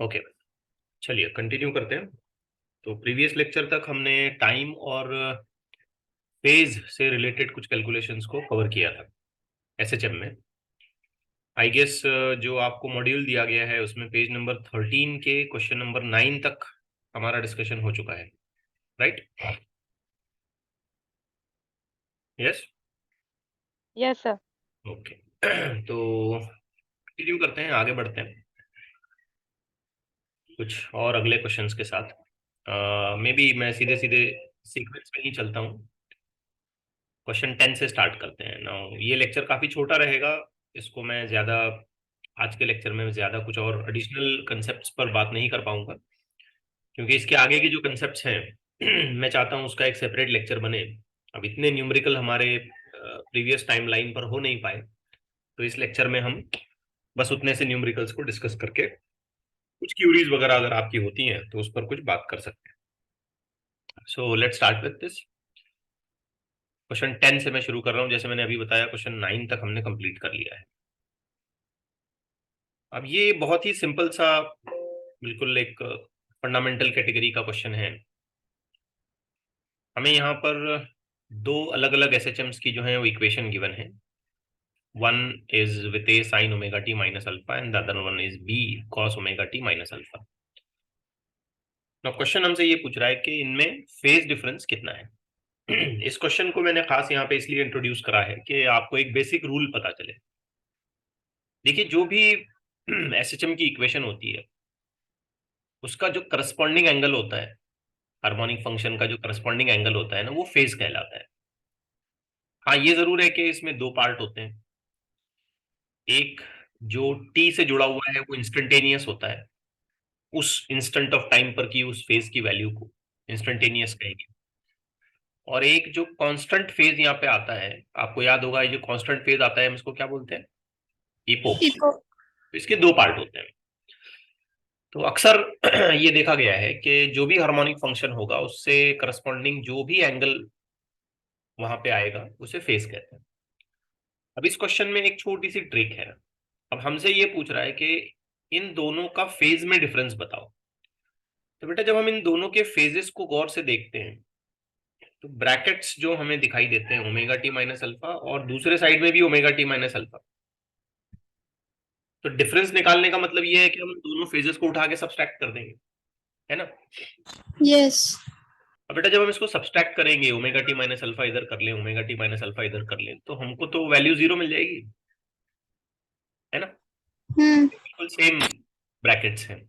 Okay, चलिए continue करते हैं। तो प्रीवियस लेक्चर तक हमने टाइम और फेज से रिलेटेड कुछ कैलकुलेशंस को कवर किया था एसएचएम में। आई गेस जो आपको मॉड्यूल दिया गया है उसमें पेज नंबर 13 के क्वेश्चन नंबर 9 तक हमारा डिस्कशन हो चुका है, right? Yes. Yes sir. Okay, तो कंटिन्यू करते हैं, आगे बढ़ते हैं कुछ और अगले क्वेश्चंस के साथ। मे बी मैं सीधे सीधे सीक्वेंस में ही चलता हूँ। क्वेश्चन 10 से स्टार्ट करते हैं ना। ये लेक्चर काफी छोटा रहेगा, इसको मैं ज्यादा आज के लेक्चर में ज्यादा कुछ और एडिशनल कंसेप्ट्स पर बात नहीं कर पाऊंगा, क्योंकि इसके आगे की जो कंसेप्ट्स हैं मैं चाहता हूँ उसका एक सेपरेट लेक्चर बने। अब इतने न्यूमेरिकल हमारे प्रीवियस टाइमलाइन पर हो नहीं पाए, तो इस लेक्चर में हम बस उतने से न्यूमेरिकल्स को डिस्कस करके कुछ क्यूरीज वगैरह अगर आपकी होती हैं तो उस पर कुछ बात कर सकते हैं। So let's start with this. Question 10 से मैं शुरू कर रहा हूँ। जैसे मैंने अभी बताया, क्वेश्चन 9 तक हमने कंप्लीट कर लिया है। अब ये बहुत ही सिंपल सा, बिल्कुल एक फंडामेंटल कैटेगरी का क्वेश्चन है। हमें यहाँ पर दो अलग अलग एसएचएम्स की जो है वो इक्वेशन गिवन है। One is with A sine omega T minus alpha and the other one is B cos omega T minus alpha. अब क्वेश्चन हमसे ये पूछ रहा है कि इनमें फेज डिफरेंस कितना है। इस क्वेश्चन को मैंने खास यहाँ पे इसलिए इंट्रोड्यूस करा है कि आपको एक बेसिक रूल पता चले। देखिए, जो भी एसएचएम की इक्वेशन होती है उसका जो करस्पॉन्डिंग एंगल होता है, हार्मोनिक फंक्शन का जो करस्पॉन्डिंग एंगल होता है ना, वो फेज कहलाता है। हाँ, ये जरूर है कि इसमें दो पार्ट होते हैं। एक जो टी से जुड़ा हुआ है वो इंस्टेंटेनियस होता है, उस इंस्टेंट ऑफ टाइम पर की उस फेज की वैल्यू को इंस्टेंटेनियस कहेंगे। और एक जो कांस्टेंट फेज यहाँ पे आता है, आपको याद होगा, ये जो कांस्टेंट फेज आता है हम इसको क्या बोलते हैं? इपोक। इको। तो इसके दो पार्ट होते हैं। तो अक्सर ये देखा गया है कि जो भी हार्मोनिक फंक्शन होगा उससे करस्पॉन्डिंग जो भी एंगल वहां पे आएगा उसे फेज कहते हैं। अब इस क्वेश्चन में एक छोटी सी ट्रिक है। अब हमसे ये पूछ रहा है कि इन दोनों का फेज में डिफरेंस बताओ। तो बेटा, जब हम इन दोनों के फेजेस को गौर से देखते हैं तो ब्रैकेट्स जो हमें दिखाई देते हैं ओमेगा टी माइनस अल्फा, और दूसरे साइड में भी ओमेगा टी माइनस अल्फा। तो डिफरेंस निकालने का मतलब ये है कि हम दोनों फेजेस को उठा के सब्सट्रैक्ट कर देंगे, है ना? यस। अब बेटा, जब हम इसको सब्सट्रैक्ट करेंगे, ओमेगा टी माइनस अल्फा इधर कर लें, ओमेगा टी माइनस अल्फा इधर कर लें, तो हमको तो वैल्यू जीरो मिल जाएगी, है ना? बिल्कुल सेम ब्रैकेट्स हैं।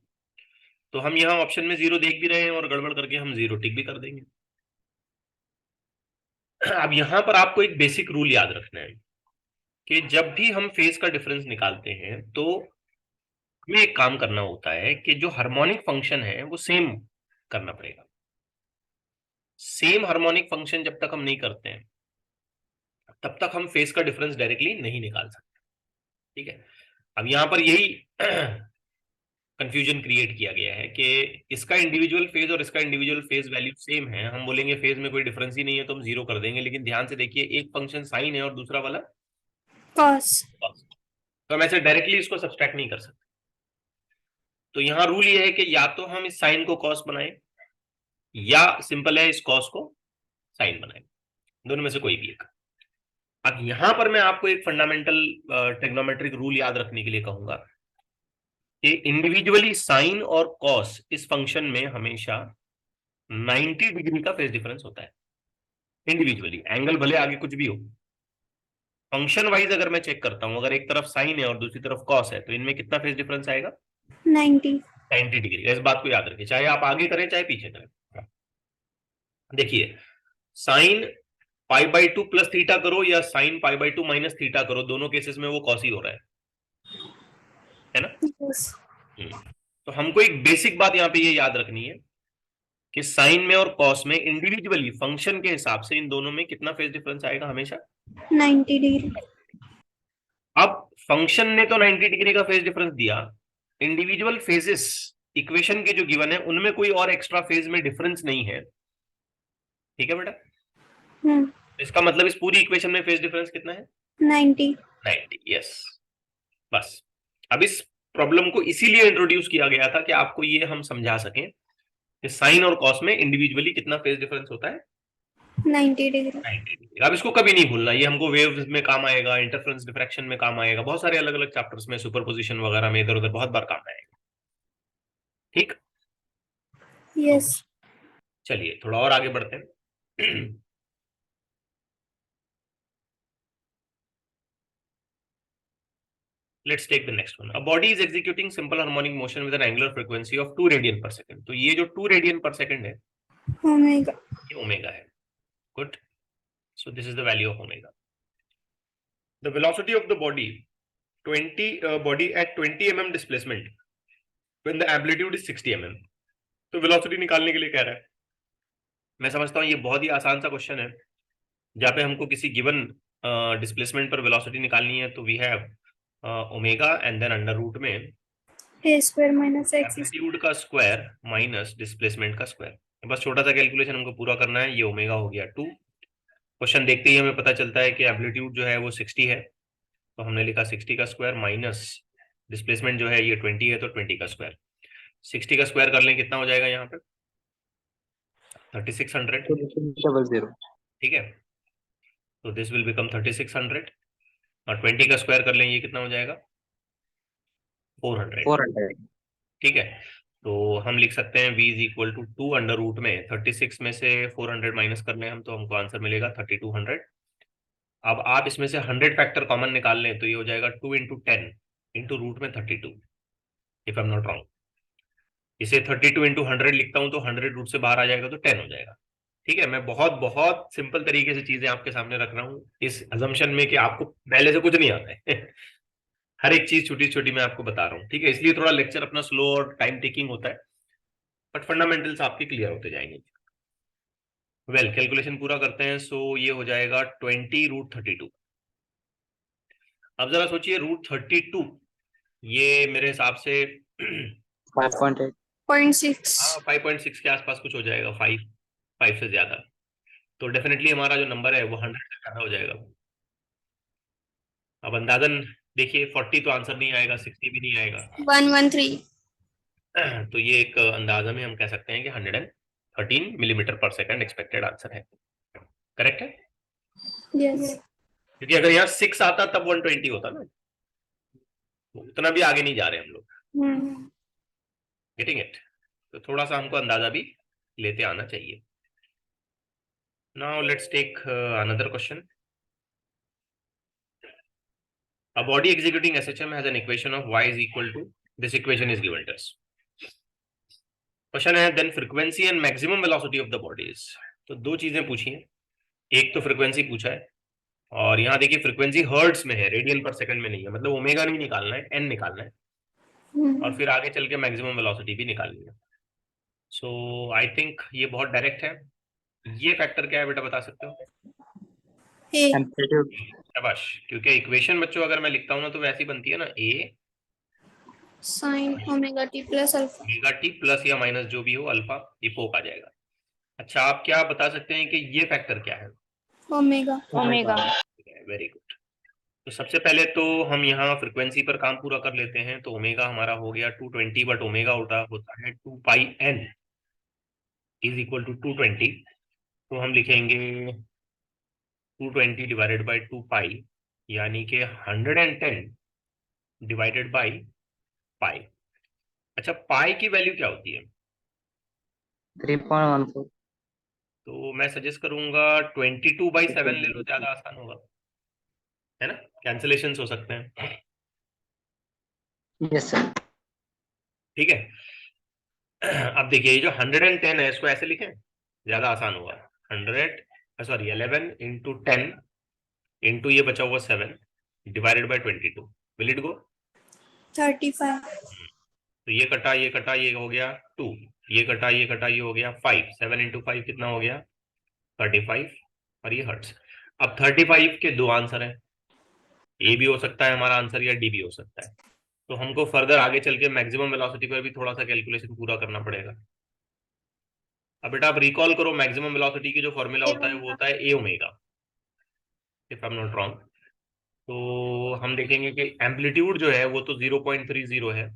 तो हम यहाँ ऑप्शन में जीरो देख भी रहे हैं और गड़बड़ करके हम जीरो टिक भी कर देंगे। अब यहाँ पर आपको एक बेसिक रूल याद रखना है कि जब भी हम फेज का डिफरेंस निकालते हैं तो हमें एक काम करना होता है कि जो हार्मोनिक फंक्शन है वो सेम करना पड़ेगा। सेम हार्मोनिक फंक्शन जब तक हम नहीं करते हैं तब तक हम फेज का डिफरेंस डायरेक्टली नहीं निकाल सकते। ठीक है। अब यहाँ पर यही कंफ्यूजन क्रिएट किया गया है कि इसका इंडिविजुअल फेज और इसका इंडिविजुअल फेज वैल्यू सेम है, हम बोलेंगे फेज में कोई डिफरेंस ही नहीं है तो हम जीरो कर देंगे। लेकिन ध्यान से देखिए, एक फंक्शन साइन है और दूसरा वाला कॉस। cos। तो हम ऐसे डायरेक्टली इसको सब्सट्रैक्ट नहीं कर सकते। तो यहाँ रूल ये है कि या तो हम इस साइन को कॉस बनाएं या सिंपल है इस कॉस को साइन बनाएं, दोनों में से कोई भी एक। अब यहां पर मैं आपको एक फंडामेंटल ट्रिग्नोमेट्रिक रूल याद रखने के लिए कहूंगा कि इंडिविजुअली साइन और कॉस इस फंक्शन में हमेशा 90 डिग्री का फेज डिफरेंस होता है। इंडिविजुअली एंगल भले आगे कुछ भी हो, फंक्शन वाइज अगर मैं चेक करता हूं, अगर एक तरफ साइन है और दूसरी तरफ कॉस है, तो इनमें कितना फेज डिफरेंस आएगा? 90। 90 डिग्री। इस बात को याद रखिए, चाहे आप आगे करें चाहे पीछे करें। देखिए, sine pi by two plus theta करो या sine pi by two minus theta करो, दोनों केसेस में वो कॉस ही हो रहा है ना? यस। तो हमको एक बेसिक बात यहाँ पे ये याद रखनी है कि साइन में और कॉस में इंडिविजुअली फंक्शन के हिसाब से इन दोनों में कितना फेज डिफरेंस आएगा? हमेशा 90 डिग्री। अब फंक्शन ने तो 90 डिग्री का फेज डिफरेंस दिया, इंडिविजुअल फेजेस इक्वेशन के जो गिवन है उनमें कोई और एक्स्ट्रा फेज में डिफरेंस नहीं है। ठीक है बेटा? इसका मतलब इस पूरी इक्वेशन में फेज डिफरेंस कितना है? 90। 90। यस, बस। अब इस प्रॉब्लम को इसीलिए इंट्रोड्यूस किया गया था कि आपको ये हम समझा सकें कि साइन और कॉस में इंडिविजुअली कितना फेज डिफरेंस होता है, 90 डिग्री। 90 डिग्री। अब इसको कभी नहीं भूलना, ये हमको वेव्स में काम आएगा, इंटरफेरेंस डिफ्रैक्शन में काम आएगा, बहुत सारे अलग अलग चैप्टर्स में, सुपरपोजिशन वगैरह में इधर उधर बहुत बार काम आएगा। ठीक, यस। चलिए थोड़ा और आगे बढ़ते हैं। Let's take the next one. A body is executing simple harmonic motion with an angular frequency of 2 radian पर सेकंड। तो ये जो 2 रेडियन पर सेकंड है, ओमेगा। ये ओमेगा है। Good, so this is the value of omega. The velocity of the body 20 body at 20 mm displacement when the amplitude is 60 mm। तो velocity निकालने के लिए कह रहा है। मैं समझता हूँ ये बहुत ही आसान सा क्वेश्चन है, जहाँ पे हमको किसी गिवन डिस्प्लेसमेंट पर वेलोसिटी निकालनी है। तो we have omega and then under root में A square minus X amplitude का स्क्वायर माइनस डिस्प्लेसमेंट का स्क्वायर। बस छोटा सा कैलकुलेशन हमको पूरा करना है। ये ओमेगा हो गया 2। क्वेश्चन देखते ही हमें पता चलता है कि एम्पलीट्यूड जो है वो 60 है, तो हमने लिखा 60 का स्क्वायर माइनस डिस्प्लेसमेंट जो है ये 20 है, तो 20 का स्क्वायर। 60 का स्क्वायर कर लें कितना हो जाएगा यहाँ पे 3600। ठीक है, तो दिस विल बिकम 3600 और 20 का स्क्वायर कर लें ये कितना हो जाएगा 400। ठीक है, तो हम लिख सकते हैं v is equal to 2 under root में 36 में से 400 माइनस कर लें हम, तो हमको आंसर मिलेगा 3200। अब आप इसमें से 100 फैक्टर कॉमन निकाल लें, तो ये हो जाएगा 2 इंटू 10 इंटू रूट में 32, if I am not wrong. इसे 32 इंटू 100 लिखता हूं तो 100 रूट से बाहर आ जाएगा तो 10 हो जाएगा। ठीक है, मैं बहुत बहुत सिंपल तरीके से चीजें आपके सामने रख रहा हूँ, इस अजम्पशन में कि आपको पहले से कुछ नहीं आता है। हर एक चीज छोटी छोटी मैं आपको बता रहा हूँ। ठीक है, इसलिए थोड़ा लेक्चर अपना स्लो और टाइम टेकिंग होता है, बट फंडामेंटल्स आपके क्लियर होते जाएंगे। वेल, कैलकुलेशन पूरा करते हैं। सो ये हो जाएगा 20 रूट 32। अब जरा सोचिए रूट 32, ये मेरे हिसाब से 5.6। हाँ 5.6 के आसपास कुछ हो जाएगा, 5 से ज्यादा। तो डेफिनेटली हमारा जो नंबर है वो 100 से ज्यादा हो जाएगा। अब अंदाजन देखिए 40 तो आंसर नहीं आएगा, 60 भी नहीं आएगा। 113। तो ये एक अंदाजा में हम कह सकते हैं कि 113 मिलीमीटर पर सेकंड एक्सपेक्टेड आंसर है। करेक्ट है, यस। क्योंकि अगर यहाँ 6 आता तब 120 होता ना, उतना भी आगे नहीं जा रहे हम लोग। Getting it? तो थोड़ा सा हमको अंदाजा भी लेते आना चाहिए। Now let's take another question. A body executing SHM has an equation of y is equal to, this equation is given to us. Question है then frequency and maximum velocity of the bodies. तो दो चीजें पूछी हैं, एक तो frequency पूछा है, और यहाँ देखिए फ्रीक्वेंसी हर्ट्ज में है, रेडियन पर सेकंड में नहीं है, मतलब ओमेगा नहीं निकालना है, एन निकालना है, और फिर आगे चल के मैक्सिमम वेलोसिटी भी निकालनी है। सो आई थिंक ये बहुत डायरेक्ट है। ये फैक्टर क्या है बेटा, बता सकते हो? शाबाश, क्योंकि इक्वेशन बच्चों अगर मैं लिखता हूँ ना तो वैसी बनती है ना, a sine omega t plus alpha. Omega t plus या माइनस जो भी हो अल्फा, ये पोक आ जाएगा। अच्छा, आप क्या बता सकते हैं कि ये फैक्टर क्या है? ओमेगा। ओमेगा। Very good. तो सबसे पहले तो हम यहाँ फ्रीक्वेंसी पर काम पूरा कर लेते हैं। तो ओमेगा हमारा हो गया 220, बट ओमेगा होता है 2 पाई एन इज इक्वल टू 220। तो हम लिखेंगे 220 डिवाइडेड बाई 2 पाई, यानी कि 110 डिवाइडेड बाई पाई। अच्छा, पाई की वैल्यू क्या होती है? 3.14। तो मैं सजेस्ट करूंगा 22/7 ले लो, ज्यादा आसान होगा, है ना, कैंसिलेशन हो सकते हैं। Yes sir. ठीक है, अब देखिए ये जो 110 है इसको ऐसे लिखें, ज्यादा आसान होगा। 11 इंटू 10 इंटू ये बचा हुआ 7 divided by 22, will it go? 35। तो ये कटा ये कटा, ये हो गया 2, ये कटा ये कटा, ये हो गया 5। 7 इंटू 5 कितना हो गया 35, और ये हर्ट्स। अब 35 के दो आंसर है, ए भी हो सकता है हमारा आंसर या डी भी हो सकता है। तो हमको फर्दर आगे चल के मैक्सिमम वेलोसिटी पर भी थोड़ा सा कैलकुलेशन पूरा करना पड़ेगा। अब बेटा आप रिकॉल करो, मैक्सिमम वेलोसिटी की जो फॉर्मूला होता है वो होता है a omega, if I am not wrong. तो हम देखेंगे कि एम्पलीट्यूड जो है वो तो 0.30 है,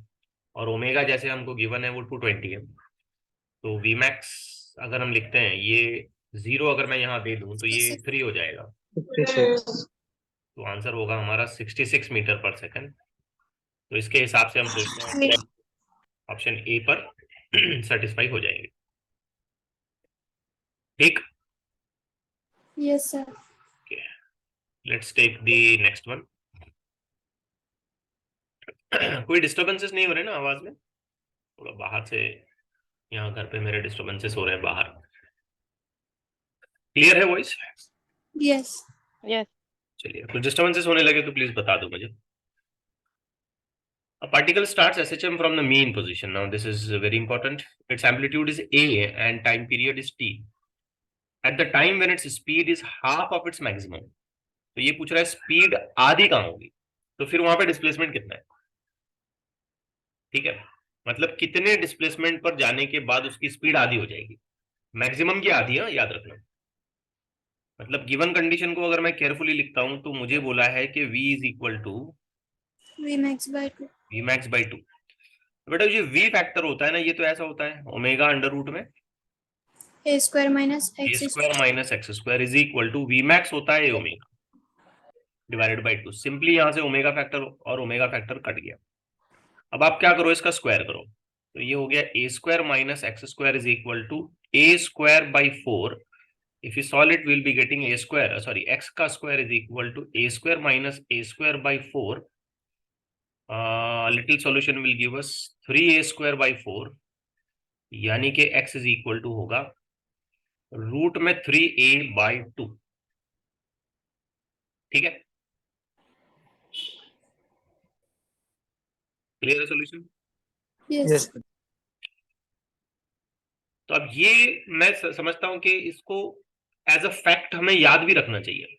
और ओमेगा जैसे हमको गिवन है वो 220 है। तो वी मैक्स अगर हम लिखते हैं ये 0 अगर मैं यहाँ दे दूं तो ये 3 हो जाएगा। 56 तो आंसर होगा हमारा 66 मीटर पर सेकंड। तो इसके हिसाब से हम सोचते हैं कि ऑप्शन ए पर सेटिस्फाई हो जाएंगे। ठीक, Yes, sir. Let's take the next one. कोई डिस्टर्बेंसेस नहीं हो रहे ना आवाज में? थोड़ा बाहर से, यहाँ घर पे मेरे डिस्टर्बेंसेस हो रहे हैं बाहर। क्लियर है वॉइस? Yes. Yes. चलिए, कुछ डिस्टर्बेंसेस होने लगे तो प्लीज बता दो मुझे। A particle starts SHM from the mean position. Now this is very important. Its amplitude is A and time period is T. At the time when its speed is half of its maximum. तो ये पूछ रहा है speed आधी कहाँ होगी, तो फिर वहां पे डिस्प्लेसमेंट कितना है। ठीक है, मतलब कितने डिस्प्लेसमेंट पर जाने के बाद उसकी स्पीड आधी हो जाएगी। मैक्सिमम की आधी है, याद रखना। मतलब गिवन कंडीशन को अगर मैं केयरफुली लिखता हूं तो मुझे बोला है कि v is equal to Vmax by 2. V max by 2। बेटा ये v फैक्टर होता है ना, ये तो ऐसा होता है ओमेगा अंडर रूट में A square minus A X square minus x square is equal to V max होता है ओमेगा डिवाइडेड बाई 2। सिंपली यहां से ओमेगा फैक्टर और ओमेगा फैक्टर कट गया। अब आप क्या करो, इसका स्क्वायर करो, तो ये हो गया a square minus x square is equal to a square by 4। If you solve it, we'll be getting a square, sorry, x का square is equal to a square minus a square by 4. Little solution will give us 3a square by 4, यानी कि x is equal to होगा root में 3a by 2। ठीक है, clear है solution? Yes. yes तो अब ये मैं समझता हूं कि इसको एज अ फैक्ट हमें याद भी रखना चाहिए।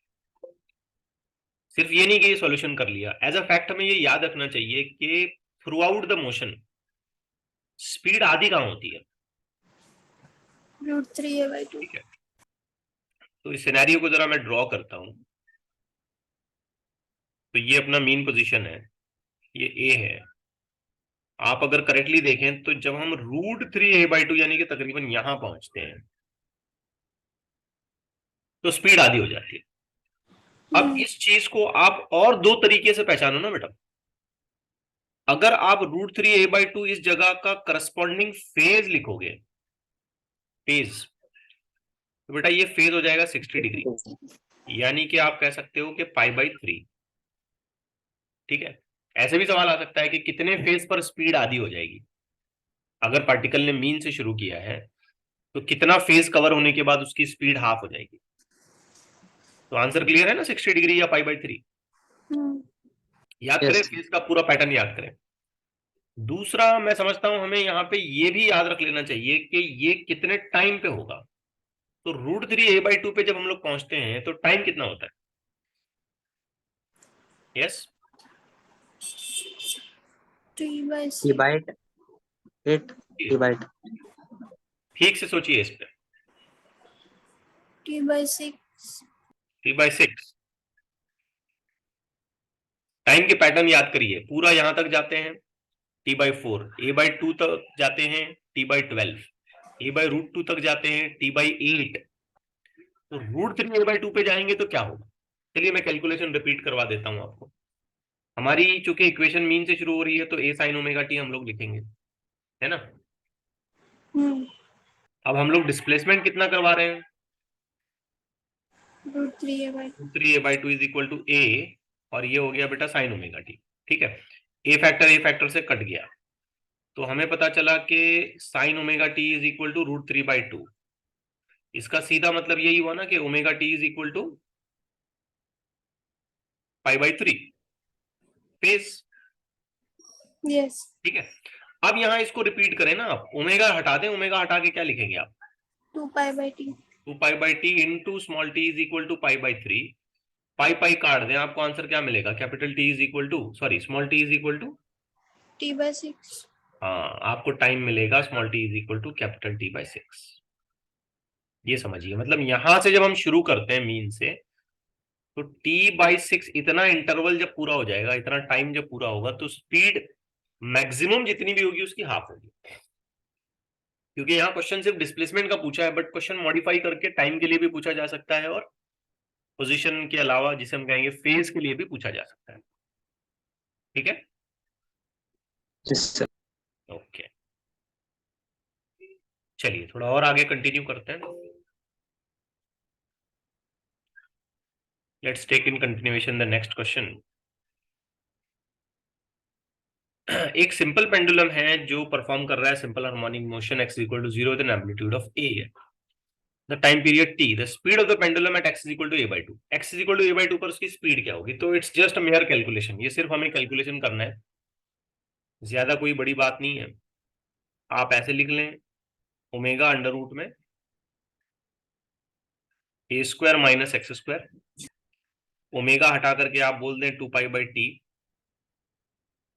सिर्फ ये नहीं कि ये सॉल्यूशन कर लिया, एज अ फैक्ट हमें ये याद रखना चाहिए कि through out the motion speed आधी कहाँ होती है। Root 3A by 2. ठीक है, तो इस सिनेरियो को जरा मैं ड्रॉ करता हूं। तो ये अपना मीन पोजीशन है, ये ए है। आप अगर करेक्टली देखें तो जब हम √3a/2 यानी कि तकरीबन यहां पहुंचते हैं तो स्पीड आधी हो जाती है। अब इस चीज को आप और दो तरीके से पहचानो ना बेटा। अगर आप √3a/2 इस जगह का करस्पॉन्डिंग फेज लिखोगे, फेज, तो बेटा ये फेज हो जाएगा 60 डिग्री, यानी कि आप कह सकते हो कि π/3। ठीक है, ऐसे भी सवाल आ सकता है कि कितने फेज पर स्पीड आधी हो जाएगी। अगर पार्टिकल ने मीन से शुरू किया है तो कितना फेज कवर होने के बाद उसकी स्पीड हाफ हो जाएगी। तो आंसर क्लियर है ना, 60 डिग्री या π/3। याद Yes. करें, फेज का पूरा पैटर्न याद करें। दूसरा मैं समझता हूं हमें यहाँ पे ये भी याद रख लेना चाहिए कि ये कितने टाइम पे होगा। तो √3a/2 पे जब हम लोग पहुंचते हैं तो टाइम कितना होता है? Yes, T by T 6. by 8 T by 8 ठीक से सोचिए इस पे। T by 6. T/6 टाइम के पैटर्न याद करिए, पूरा यहां तक जाते हैं T/4, a/2 तक जाते हैं T/12, a/√2 तक जाते हैं T/8। तो √3a/2 पे जाएंगे तो क्या होगा? चलिए मैं कैलकुलेशन रिपीट करवा देता हूं आपको। हमारी चूंकि इक्वेशन मीन से शुरू हो रही है तो a sin ωt हम लोग लिखेंगे, है ना। अब हम लोग डिस्प्लेसमेंट कितना करवा रहे हैं? √3A by 2. √3a/2 is equal to a, और ये हो गया बेटा sin ωt। ठीक है, ए फैक्टर से कट गया, तो हमें पता चला कि sin ωt is equal to √3/2। इसका सीधा मतलब यही हुआ ना कि ωt is equal to π/3 phase. Yes. ठीक है, अब यहां इसको रिपीट करें ना, आप ओमेगा हटा दें, ओमेगा हटा के क्या लिखेंगे आप? 2 pi by T. 2π/t into small t is equal to π/3। Pi काट दें, आपको आंसर क्या मिलेगा? Capital T is equal to, sorry, small t is equal to, T by 6. हाँ, आपको टाइम मिलेगा small t is equal to capital T/6। ये समझिए, मतलब यहां से जब हम शुरू करते हैं मीन से तो t/6 इतना इंटरवल जब पूरा हो जाएगा, इतना टाइम जब पूरा होगा, तो स्पीड मैक्सिमम जितनी भी होगी उसकी हाफ होगी। क्योंकि यहाँ क्वेश्चन सिर्फ डिस्प्लेसमेंट का पूछा है, बट क्वेश्चन मॉडिफाई करके टाइम के लिए भी पूछा जा सकता है और पोजीशन के अलावा जिसे हम कहेंगे फेज के लिए भी पूछा जा सकता है। ठीक है, Yes, sir. ओके। चलिए थोड़ा और आगे कंटिन्यू करते हैं। Let's take in continuation the next question. एक सिंपल पेंडुलम है जो परफॉर्म कर रहा है simple harmonic motion x equal to 0 with an amplitude of a है। The time period t, the speed of the pendulum at x equal to a/2। x equal to a/2 पर उसकी speed क्या होगी? तो it's just mayor calculation, ये सिर्फ हमें calculation करना है, ज्यादा कोई बड़ी बात नहीं है। आप ऐसे लिख लें, ओमेगा अंडर रूट में a² माइनस x²। ओमेगा हटा करके आप बोल दें 2π/t।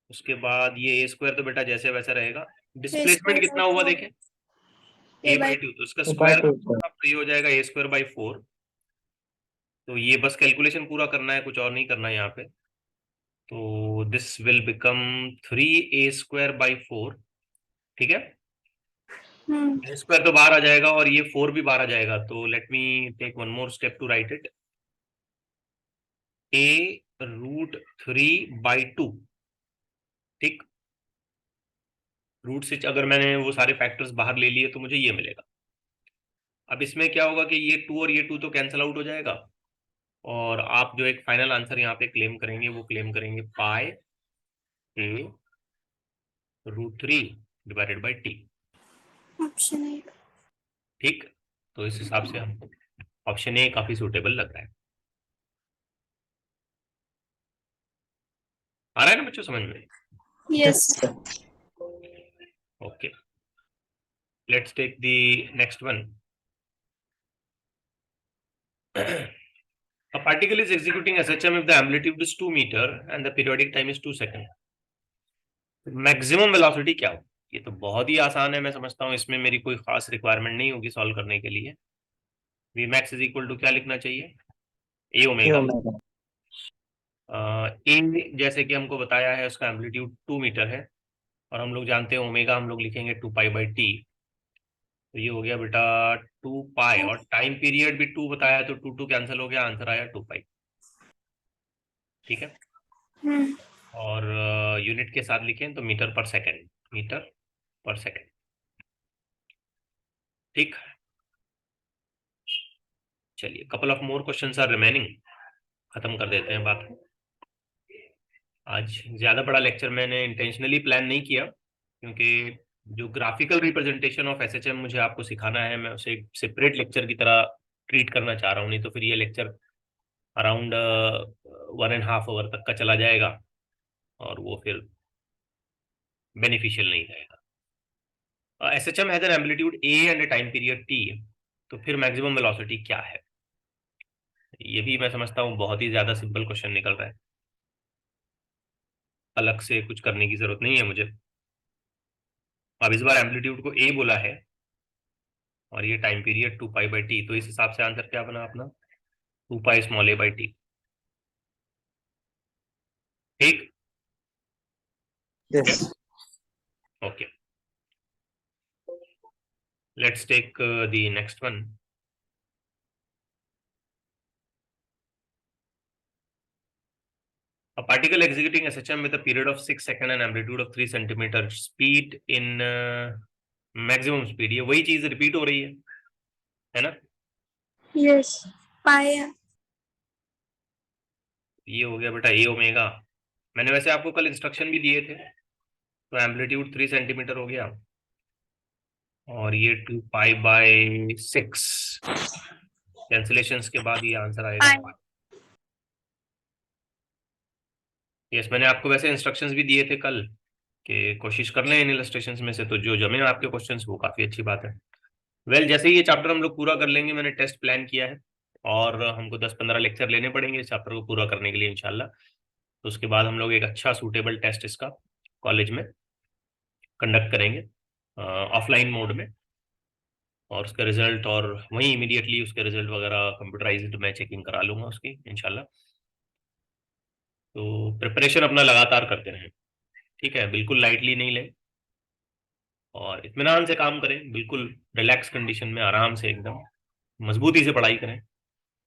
उसके बाद ये a² तो बेटा जैसे वैसा रहेगा। डिस्प्लेसमेंट कितना हुआ देखें, a/2, तो उसका स्क्वायर A/2, sir. ये हो जाएगा a²/4। तो ये बस कैलकुलेशन पूरा करना है, कुछ और नहीं करना है यहाँ पे। तो दिस विल बिकम 3a²/4। ठीक है, a² तो बाहर आ जाएगा और ये 4 भी बाहर आ जाएगा। तो let me take one more step to write it, a√3/2। ठीक, रूट से अगर मैंने वो सारे फैक्टर्स बाहर ले लिए तो मुझे ये मिलेगा। अब इसमें क्या होगा कि ये 2 और ये 2 तो कैंसिल आउट हो जाएगा, और आप जो एक फाइनल आंसर यहाँ पे क्लेम करेंगे वो क्लेम करेंगे π√3/t। Option A. ठीक, तो इस हिसाब से हमको ऑप्शन ए काफी सूटेबल लग रहा है। आ रहा है ना बच्चों समझ में? Yes. sir. Okay, let's take the next one. A particle is executing SHM if the amplitude is 2 meter and the periodic time is 2 second. Maximum velocity क्या हो? ये तो बहुत ही आसान है, मैं समझता हूँ इसमें मेरी कोई खास रिक्वायरमेंट नहीं होगी सॉल्व करने के लिए। Vmax इज इक्वल टू क्या लिखना चाहिए? ए ओमेगा। Omega. ए जैसे कि हमको बताया है उसका एम्पलीट्यूड 2 मीटर है, और हम लोग जानते हैं ओमेगा हम लोग लिखेंगे 2π/t। तो ये हो गया बेटा 2π, और टाइम पीरियड भी 2 बताया तो 2 कैंसिल हो गया, आंसर आया 2π। ठीक है, और यूनिट के साथ लिखें तो मीटर पर सेकेंड, मीटर पर सेकेंड। ठीक, चलिए couple of more questions are remaining, खत्म कर देते हैं बात। आज ज्यादा बड़ा लेक्चर मैंने इंटेंशनली प्लान नहीं किया, क्योंकि जो ग्राफिकल रिप्रेजेंटेशन ऑफ एसएचएम मुझे आपको सिखाना है, मैं उसे एक सेपरेट लेक्चर की तरह ट्रीट करना चाह रहा हूँ, नहीं तो फिर ये लेक्चर अराउंड 1.5 आवर तक का चला जाएगा और वो फिर बेनिफिशियल नहीं रहेगा। SHM has an amplitude A and time period T, तो फिर मैक्सिमम वेलोसिटी क्या है? ये भी मैं समझता हूँ बहुत ही ज्यादा सिंपल क्वेश्चन निकल रहा है, अलग से कुछ करने की जरूरत नहीं है मुझे। अब इस बार एम्पलीट्यूड को ए बोला है और ये टाइम पीरियड 2π/t, तो इस हिसाब से आंसर क्या बना अपना? 2π/a/t। ठीक, Yes. Okay, let's take the next one. A particle executing SHM with a period of 6 seconds and amplitude of 3 centimeter, speed in maximum speed, ये वही चीज रिपीट हो रही है ना? यस। पाया। ये हो गया बेटा ए ओमेगा। मैंने वैसे आपको कल इंस्ट्रक्शन भी दिए थे, तो एम्पलीट्यूड 3 सेंटीमीटर हो गया और ये 2π/6, कैंसिलेशंस के बाद ये आंसर आएगा। यस, मैंने आपको वैसे इंस्ट्रक्शंस भी दिए थे कल कि कोशिश कर लें इन इलस्ट्रेशंस में से, तो जो जमे आपके क्वेश्चंस वो काफी अच्छी बात है। वेल, जैसे ही ये चैप्टर हम लोग पूरा कर लेंगे, मैंने टेस्ट प्लान किया है और हमको 10-15 लेक्चर लेने पड़ेंगे इस चैप्टर को पूरा करने के लिए इंशाल्लाह। तो उसके बाद हम लोग एक अच्छा सूटेबल टेस्ट इसका कॉलेज में कंडक्ट करेंगे ऑफलाइन मोड में, और उसका रिजल्ट, और वहीं इमीडिएटली उसके रिजल्ट वगैरह कंप्यूटराइज्ड मैं चेकिंग करा लूंगा उसकी इंशाल्लाह। तो प्रिपरेशन अपना लगातार करते रहें, ठीक है, बिल्कुल लाइटली नहीं लें और इत्मीनान से काम करें, बिल्कुल रिलैक्स कंडीशन में आराम से एकदम मजबूती से पढ़ाई करें,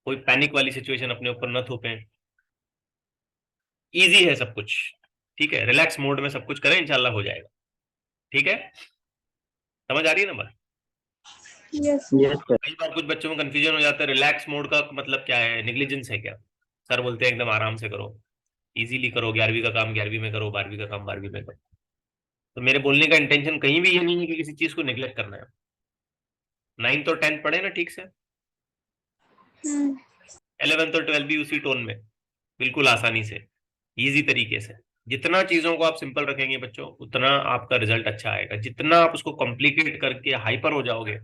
कोई पैनिक वाली सिचुएशन अपने ऊपर न थोपें। इजी है सब कुछ, ठीक है, रिलैक्स मोड में सब कुछ करें, इंशाल्लाह हो जाएगा, ठीक है। समझ आ रही है ना बात? Yes. Yes, sir. कई बार कुछ बच्चों में कंफ्यूजन हो जाता है, रिलैक्स मोड का मतलब क्या है, नेग्लिजेंस है क्या? सर बोलते हैं एकदम आराम से करो, इजीली करो, 11वीं का काम 11वीं में करो, 12वीं का काम 12वीं में करो। तो मेरे बोलने का इंटेंशन कहीं भी ये नहीं है कि किसी चीज को निगलेक्ट करना है। 9th और 10th पढ़े ना ठीक से, 11th और 12th भी उसी टोन में, बिल्कुल आसानी से, इजी तरीके से। जितना चीजों को आप सिंपल रखेंगे बच्चों, उतना आपका रिजल्ट अच्छा आएगा। जितना आप उसको कॉम्प्लिकेट करके हाइपर हो जाओगे,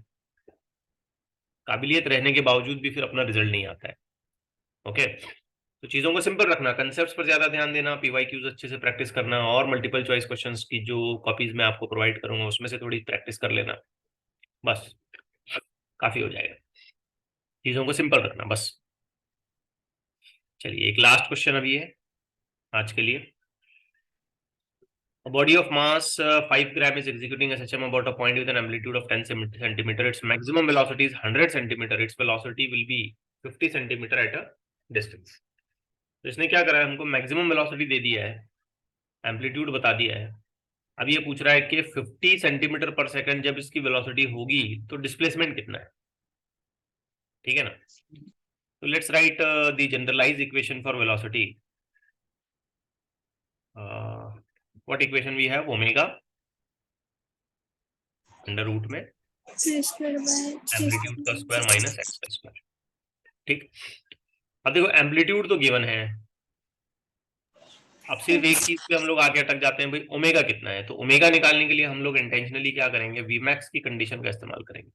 काबिलियत रहने के बावजूद भी फिर अपना रिजल्ट नहीं आता है। ओके, तो चीजों को सिंपल रखना, कंसेप्ट्स पर ज्यादा ध्यान देना, पीवाईक्यूज अच्छे से प्रैक्टिस करना, और मल्टीपल चॉइस क्वेश्चंस की जो कॉपीज मैं आपको प्रोवाइड करूंगा उसमें से थोड़ी प्रैक्टिस कर लेना, बस काफी हो जाएगा। चीजों को सिंपल रखना बस। चलिए एक लास्ट क्वेश्चन अभी है आज के लिए। A body of mass 5 gram is executing SHM about a point with an amplitude of 10 centimeter. Its maximum velocity is 100 centimeter. Its velocity will be 50 centimeter at a distance. तो इसने क्या करा है, हमको मैक्सिमम वेलोसिटी दे दिया है, amplitude बता दिया है। अब ये पूछ रहा है कि 50 सेंटीमीटर पर सेकंड जब इसकी वेलोसिटी होगी तो डिस्प्लेसमेंट कितना है, ठीक है ना। तो let's write the generalized equation for velocity. What equation we have, omega under root में C square by एम्पलीट्यूड का स्क्वायर माइनस एक्स का स्क्वायर, ठीक। अब देखो एम्पलीट्यूड तो गिवन है, अब सिर्फ एक चीज पे हम लोग आके अटक जाते हैं, भाई ओमेगा कितना है। तो ओमेगा निकालने के लिए हम लोग इंटेंशनली क्या करेंगे, वीमैक्स की कंडीशन का इस्तेमाल करेंगे।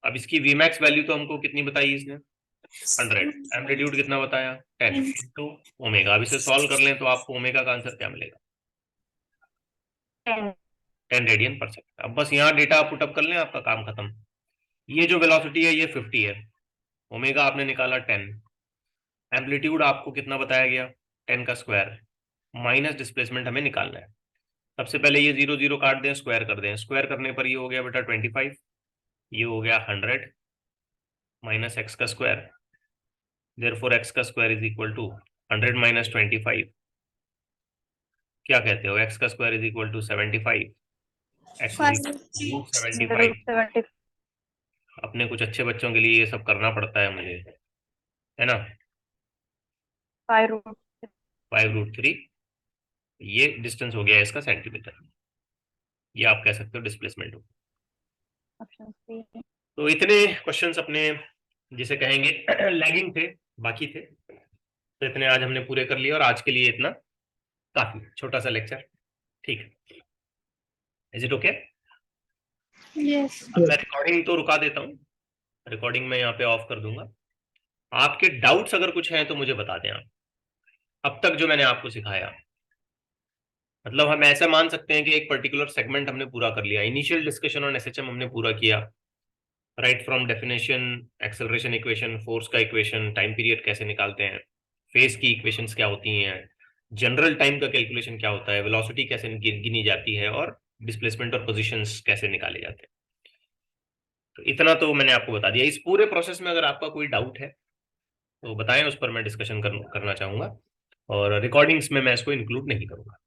अब इसकी वीमैक्स वैल्यू तो हमको कितनी बताई इसने, 100, एम्पलीट्यूड कितना बताया 10 तो ओमेगा। अब इसे सॉल्व कर लें तो आपको ओमेगा का आंसर क्या मिलेगा, 10 रेडियन पर सेकंड। अब बस यहाँ डेटा पुटअप कर लें, आपका काम खत्म। ये जो वेलोसिटी है ये 50 है, ओमेगा आपने निकाला 10, एम्पलीट्यूड आपको कितना बताया गया 10 का स्क्वायर, माइनस डिस्प्लेसमेंट हमें निकालना है। सबसे पहले ये 0 0 काट दें, स्क्वायर कर दें, स्क्वायर करने पर ये हो गया बेटा 25, ये हो गया 100 माइनस एक्स का स्क्वायर, देयरफॉर एक्स का square is equal to 100 minus 25, क्या कहते हो, एक्स का square is equal to 75, X is equal to 75। अपने कुछ अच्छे बच्चों के लिए ये सब करना पड़ता है मुझे, है ना। 5√3, ये डिस्टेंस हो गया इसका सेंटीमीटर, ये आप कह सकते हो डिस्प्लेसमेंट हो। तो इतने क्वेश्चंस अपने जिसे कहेंगे लैगिंग थे, बाकी थे, तो इतने आज हमने पूरे कर लिए, और आज के लिए इतना काफी, छोटा सा लेक्चर, ठीक है। Is it okay? Yes. अब मैं रिकॉर्डिंग तो रुका देता हूँ, रिकॉर्डिंग मैं यहाँ पे ऑफ कर दूंगा। आपके डाउट्स अगर कुछ हैं तो मुझे बता दें आप, अब तक जो मैंने आपको सिखाया, मतलब हम ऐसा मान सकते हैं कि एक पर्टिकुलर सेगमेंट हमने पूरा कर लिया। इनिशियल डिस्कशन ऑन एसएचएम हमने पूरा किया, right from definition, acceleration equation, force का इक्वेशन, टाइम पीरियड कैसे निकालते हैं, फेज की इक्वेशंस क्या होती हैं, जनरल टाइम का कैलकुलेशन क्या होता है, वेलोसिटी कैसे गिनी जाती है, और डिस्प्लेसमेंट और पोजीशंस कैसे निकाले जाते हैं। तो इतना तो मैंने आपको बता दिया। इस पूरे प्रोसेस में अगर आपका कोई डाउट है तो बताएं, उस पर मैं डिस्कशन करना चाहूंगा, और रिकॉर्डिंग्स में मैं इसको इंक्लूड नहीं करूंगा।